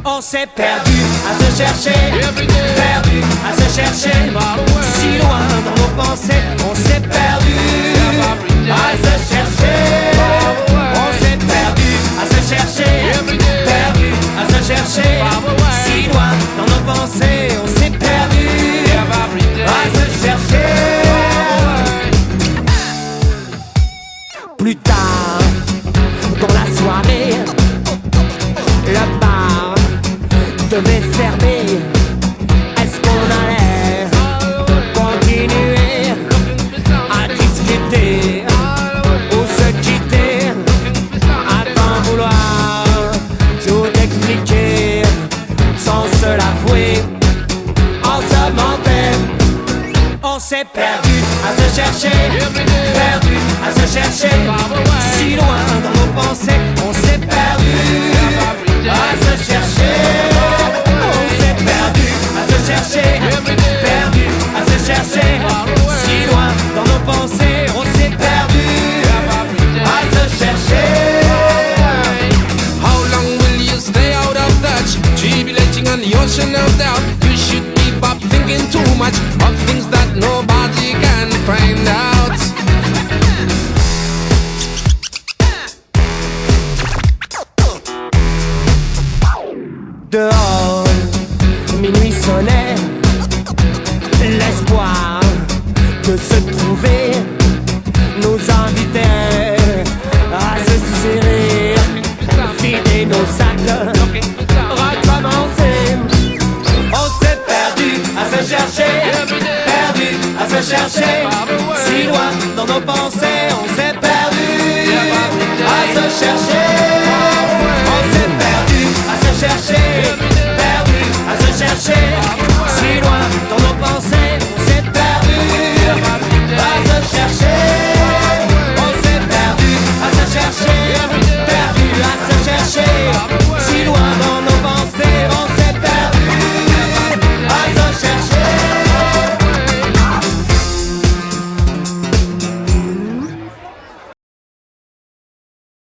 On s'est perdu à se chercher, perdu à se chercher, si loin dans nos pensées. On s'est perdu à se chercher, on s'est perdu à se chercher, perdu à se chercher, si loin dans nos pensées. On s'est perdu à se chercher. Plus tard dans la soirée, le bar devait fermer. Est-ce qu'on allait continuer à discuter ou se quitter, à t'en vouloir tout expliquer sans se l'avouer? On se mentait, on s'est perdu à se chercher, perdu à se chercher, si loin dans nos pensées. On s'est perdu à se chercher, on s'est perdu à se chercher, perdu à se chercher, si loin dans nos pensées. On s'est perdu à se chercher. How long will you stay out of touch, tribulating on the ocean of doubt? You should keep up thinking too much of things that nobody can find out. Dehors, minuit sonnait, l'espoir de se trouver nous invitait à se serrer, vider nos sacs, recommencer. On s'est perdu à se chercher, perdu à se chercher, si loin dans nos pensées. On s'est perdu à se chercher.